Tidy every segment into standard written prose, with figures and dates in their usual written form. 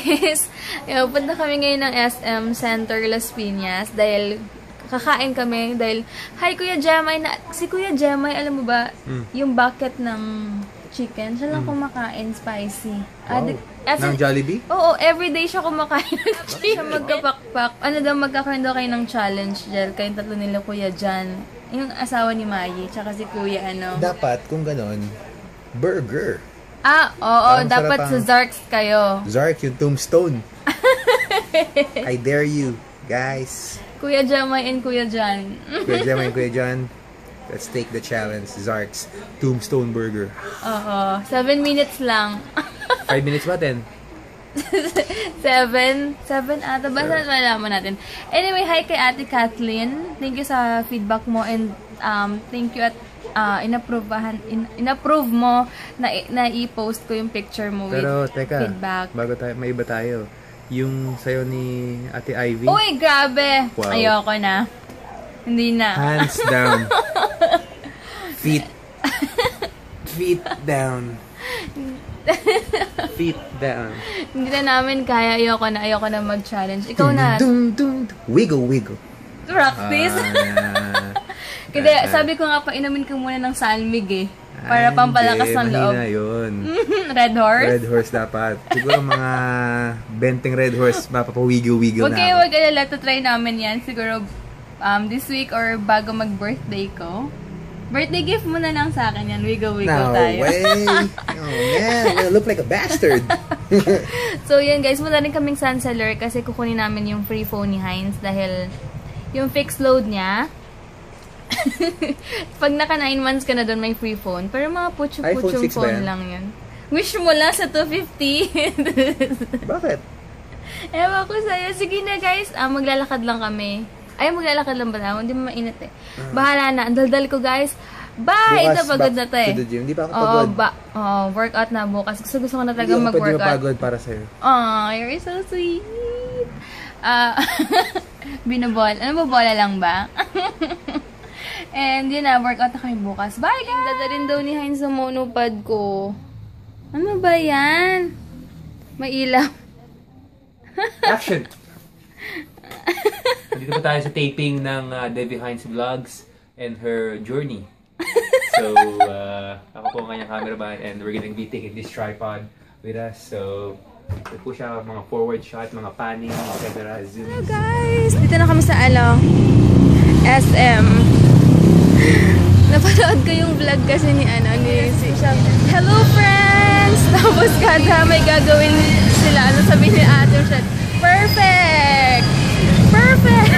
guys, punta kami ngayon ng SM Center Las Piñas dahil kakain kami dahil hi Kuya Jemay, si Kuya Jemay, alam mo ba yung bucket ng chicken, siya lang kumakain spicy. Wow. Ng Jollibee? Oo, everyday siya kumakain ng chicken. Magkapakpak. Ano daw, magkakaroon daw kayo ng challenge dyan. Kayong tatlo nila Kuya Jan. Yung asawa ni Mayi, tsaka si Kuya ano. Dapat, kung ganon, burger. Oo, dapat sa Zarks kayo. Zark, yung tombstone. I dare you, guys. Kuya Jamay and Kuya Jan. Kuya Jamay and Kuya Jan, let's take the challenge. Zark's tombstone burger. Oo, 7 minutes lang. 5 minutes ba, 10? 7 ata. Basta malaman natin. Anyway, hi kay Ate Kathleen. Thank you sa feedback mo and thank you at inapprove mo na i-post ko yung picture mo with feedback. Bago tayo, may iba tayo. Yung sayo ni Ate Ivy. Uy, grabe! Wow. Ayoko na. Hindi na. Hands down. Feet down. Feet down. Hindi na namin kaya. Ayoko na mag-challenge. Ikaw na. Wiggle. Practice. Kaya sabi ko nga pa, inumin ko muna ng salmig eh. Para pampalakas ng loob. Mahina yun. Red horse? Red horse dapat. Siguro mga benteng red horse, mapapawiggle-wiggle na. Okay, wag alala. Try namin yan. Siguro this week or bago mag-birthday ko. Birthday gift mo na lang sa akin yan. Wiggle-wiggle tayo. No way! Oh man, I'm gonna look like a bastard. So yan guys, muna rin kaming sunseller kasi kukunin namin yung free phone ni Heinz dahil yung fixed load niya, pag naka 9 months ka na doon, may free phone. Pero mga putyo-putyong phone lang yan. Wish mo lang sa 250. Bakit? Ewan ko sa'yo. Sige na guys, maglalakad lang kami. Ay, maglalakad lang ba naman? Hindi mo mainit eh. Bahala na. Ang daldal ko guys. Bye! Ito, pagod na to eh. To the gym. Hindi pa ako pagod. Workout na bukas. Gusto ko na talaga mag-workout. Hindi ako pagod para sa'yo. You're so sweet. Binobol. Ano mo, bola lang ba? And yun na, workout na kami bukas. Bye guys! Dadalhin daw ni Heinz sa monopod ko. Ano ba yan? May ilaw. Action! Dito pa tayo sa taping ng Debbie Heinz Vlogs and her journey. So, ako po ang kanyang cameraman and we're gonna be taking this tripod with us. So, ito po siya, mga forward shot, mga panning, etc. Zoom. Hello guys! Dito na kami sa SM. Napanood ko yung vlog kasi ni Hello friends! Tapos kada may gagawin sila, sabihin ni Ate Michelle, perfect! Perfect!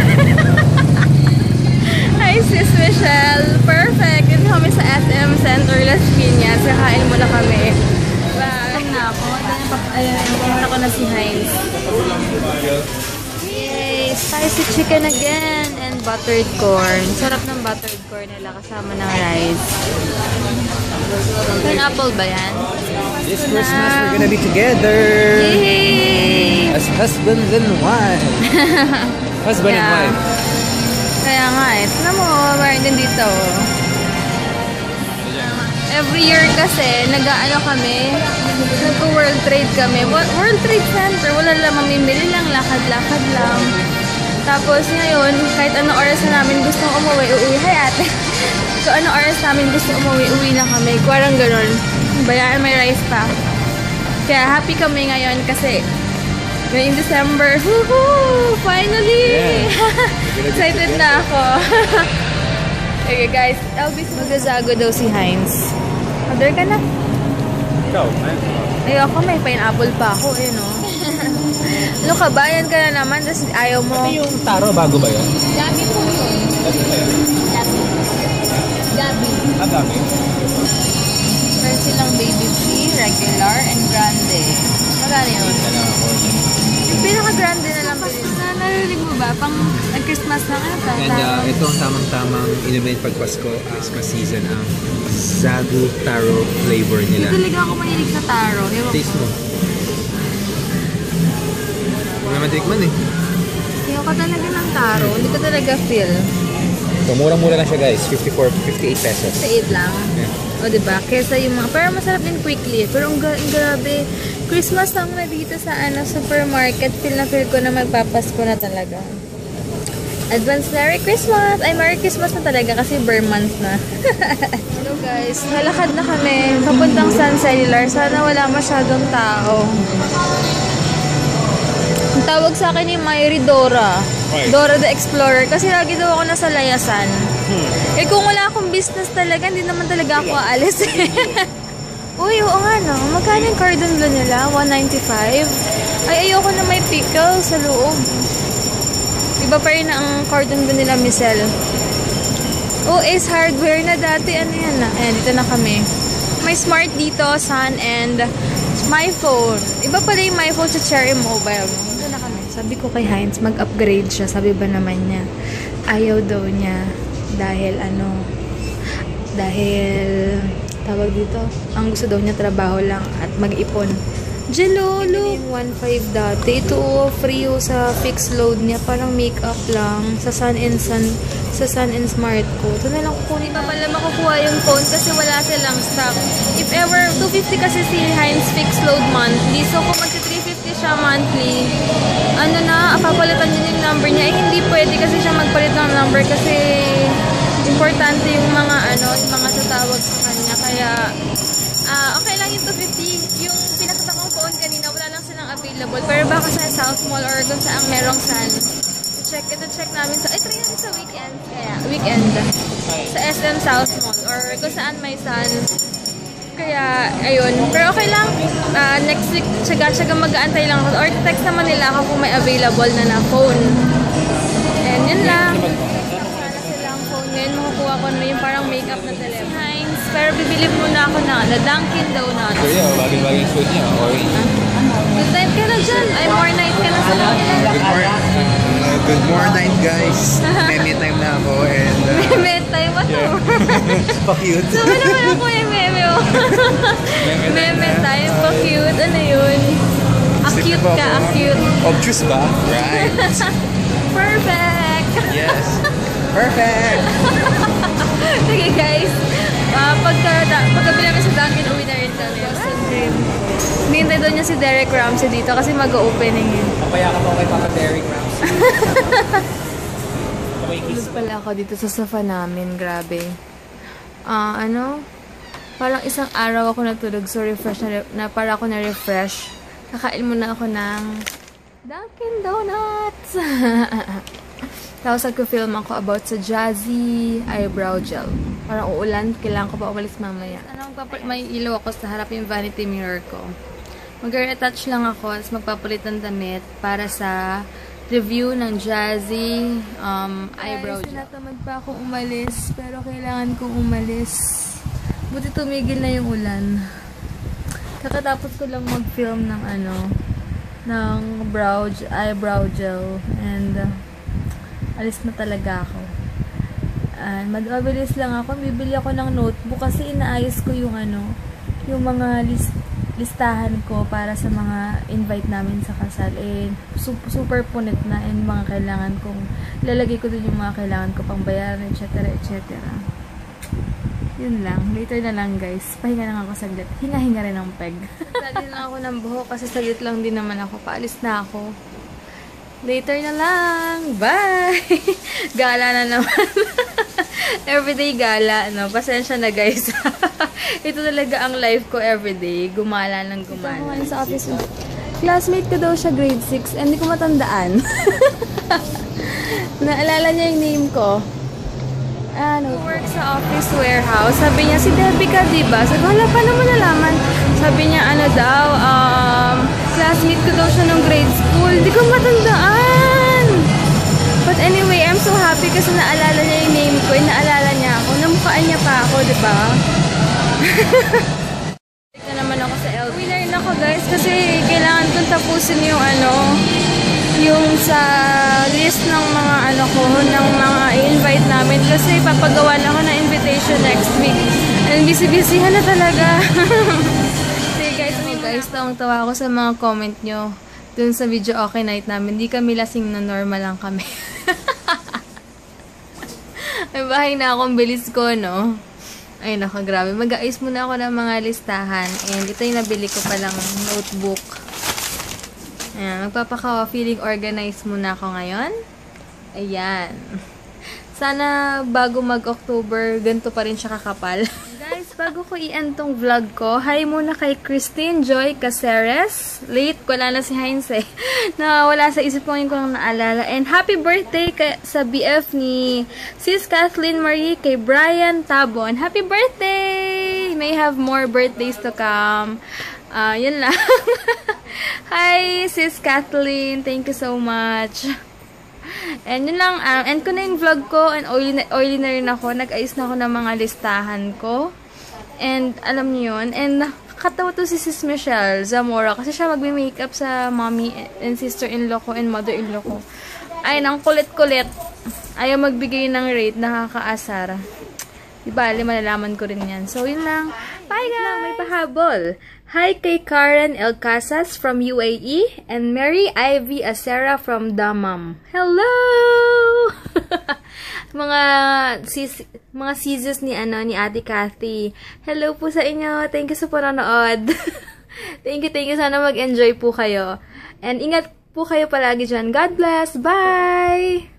Hi sis Michelle! Perfect! Dito kami sa SM Center Las Piñas. Kakain muna kami. Bye! Na ako. Ayun ako na si Heinz. Yay! Spicy chicken again and buttered corn. Sarap ng buttered corn nila kasama ng rice. Pineapple ba yan? This Christmas we're gonna be together! Yay! As husbands and wife! Husband and wife. Kaya nga eh. Tignan mo, meron din dito. Every year kasi, nag-ano kami, nag-World Trade kami. World Trade Center, wala lang mamimili lang, lakad-lakad lang. Tapos ngayon, kahit anong oras na namin gustong umuwi, uuwi. Hi ate! So anong oras namin gusto umuwi, uwi na kami. Parang ganun. Bayaran may rice pa. Kaya happy kami ngayon kasi ngayong December, woohoo! Finally! Yeah. Excited na ako. Okay guys, Elvis magazago daw si Heinz. Order ka na. Ikaw, Ayoko, may pineapple pa ako, eh no. Ano ka ba? Yan ka na naman, tapos ayaw mo. Pati yung taro, bago ba yun? Gabi po yun. Gabi. Gabi. Meron silang baby tea, regular, and grande. Magkano yun? Yung pinaka-grande na lang bilhin. Narinig mo ba? Pang Christmas na ata. And ito ang tamang-tamang inumin pag Pasko, Christmas season, ang Zagu Taro flavor nila. Hindi talaga ako mahilig sa taro. Taste mo. Wala naman tikman eh. Ayaw ka talaga ng taro. Hindi ka talaga feel. So, murang-mura lang siya guys. 58 pesos. Sa 8 lang. Yeah. O, diba? Kesa yung mga, pero masarap din quickly. Pero ang grabe, Christmas song na dito sa supermarket. Feel ko na magpapasko na talaga. Advance Merry Christmas! Ay, Merry Christmas na talaga kasi bare month na. Hello guys, nalakad na kami. Papuntang Sun Cellular. Sana wala masyadong tao. Ang tawag sa akin ni Myri Dora. Dora the Explorer. Kasi lagi daw ako nasa layasan. Eh kung wala akong business talaga, hindi naman talaga ako aalis. Uy, oo nga no. Magkano yung cordon bleu nila? 195? Ay, ayoko na may pickle sa loob. Iba pa rin ang cordon bleu nila, Michelle. Oh, Ace Hardware na dati. Ano yan na? Ayan, dito na kami. May Smart dito, Sun, and My Phone. Iba pala yung My Phone sa Cherry Mobile. Dito na kami. Sabi ko kay Heinz, mag-upgrade siya. Sabi ba naman niya, ayaw daw niya. Dahil tawag dito, ang gusto daw niya trabaho lang at mag-ipon. Jelolo! 1.5 dati. Ito free sa fixed load niya. Parang makeup lang. Sa Sun and Smart ko. Ito na lang kukunin. Pa pala makukuha yung phone kasi wala silang stock. If ever, 250 kasi si Heinz fixed load monthly. So kung magsi-350 siya monthly, papalitan niya yung number niya. Eh hindi pwede kasi siya magpalit ng number kasi importante yung mga tatawag sa kanya. Kaya okay lang yung 250. Yung pinakita kong phone kanina, wala lang silang available. Pero baka sa South Mall or kung saan merong Sun. Check namin sa, try namin sa weekend. Sa SM South Mall or kung saan may Sun. Kaya, ayun. Pero okay lang. Next week, tsaga mag-aantay lang ako. Or text naman nila ako kung may available na phone. And yun lang. Ngayon makukuha ko na yung parang makeup na telephone. Heinz, pero bibili muna ako na Dunkin Donuts. So yeah, bagay-bagay suit niya. Good night ka na dyan. Ay, more night ka na sa Good more night guys. Meme time na ako and meme time? What yeah. Pa-cute. So, ano naman ako yung meme oh? Meme time, pa-cute. Ano yun? Acute ka, acute. Obtuse ba? Right. Perfect! Yes. Perfect! Sige guys, pagkabili namin sa Dunkin, uwi na rin kami. Boston cream. Hinihintay doon niya si Derek Ramsey dito kasi mag-opening yun. Papaya ka pa kay Papa Derek Ramsey. Tulog pala ako dito sa sofa namin, grabe. Parang isang araw ako natulog, so refresh na para ako na-refresh. Kakain muna ako ng Dunkin Donuts! Tapos nagko-film ako about sa Jazzy Eyebrow Gel. Parang uulan, kailangan ko pa umalis mamaya. May ilaw ako sa harap yung vanity mirror ko. Mag-retouch lang ako, tapos magpapalit ng damit para sa review ng Jazzy Eyebrow Gel. Tinatamad pa akong umalis, pero kailangan kong umalis. Buti tumigil na yung ulan. Kakatapos ko lang mag-film ng ng eyebrow gel and alis na talaga ako. Mabilis lang ako. Bibili ako ng notebook kasi inaayos ko yung yung mga listahan ko para sa mga invite namin sa kasal. Super punit na and mga kailangan kong lalagay ko dun yung mga kailangan ko pang bayaran, etc. Yun lang. Later na lang guys. Pahinga lang ako saglit. Hinga-hinga rin ang peg. Dali lang ako ng buhok kasi saglit lang din naman ako. Paalis na ako. Later na lang. Bye! Gala na naman. Everyday gala. Pasensya na guys. Ito talaga ang life ko everyday. Gumala ng gumala. Ito sa office. Classmate ko daw siya grade 6 and hindi ko matandaan. Naalala niya yung name ko. Work sa office warehouse. Sabi niya, si Debbie ka, diba? Sabi ko, wala pa naman nalaman. Sabi niya, classmate ko daw siya nung grade school. Hindi ko matandaan. But anyway, I'm so happy kasi naalala niya yung name ko. Naalala niya ako. Namukhaan niya pa ako, diba? Tignan naman ako sa LB. Uwi na rin ako, guys, kasi kailangan kong tapusin yung yung sa list ng mga ng mga invite namin kasi papagawa na ako ng invitation next week. And busy-busyhan na talaga. Sige guys, tawang-tawa ako sa mga comment nyo dun sa video okay night namin. Hindi kami lasing na normal lang kami. May bahay na akong bilis ko, no? Ay, nako, grabe. Mag-aayos muna ako ng mga listahan. And ito yung nabili ko palang notebook. Ayan, magpapaka-feeling organized muna ako ngayon. Ayan. Sana bago mag-October, ganito pa rin siya kakapal. Guys, bago ko i-end tong vlog ko, hi muna kay Christine Joy Caceres. Late, wala na si Heinz eh. Wala sa isip ko yung lang naalala. And happy birthday sa BF ni Sis Kathleen Marie kay Brian Tabon. Happy birthday! May have more birthdays to come. Yun lang. Hi, Sis Kathleen. Thank you so much. And yun lang, end ko na yung vlog ko, and oily na rin ako. Nag-ayos na ako ng mga listahan ko. And alam niyo yun, and nakakatawa to si Sis Michelle Zamora kasi siya magme-makeup sa mommy and sister-in-law ko and mother-in-law ko. Ay, nang kulit-kulit. Ayaw magbigay ng rate, nakakaasar. Diba, malalaman ko rin yan. So, yun lang. Bye, guys! May pahabol. Hi kay Karen El Casas from UAE and Mary Ivy Acera from Damam. Hello! mga sizes ni Ate Cathy. Hello po sa inyo. Thank you sa panonood. Thank you. Sana mag-enjoy po kayo. And ingat po kayo palagi dyan. God bless. Bye!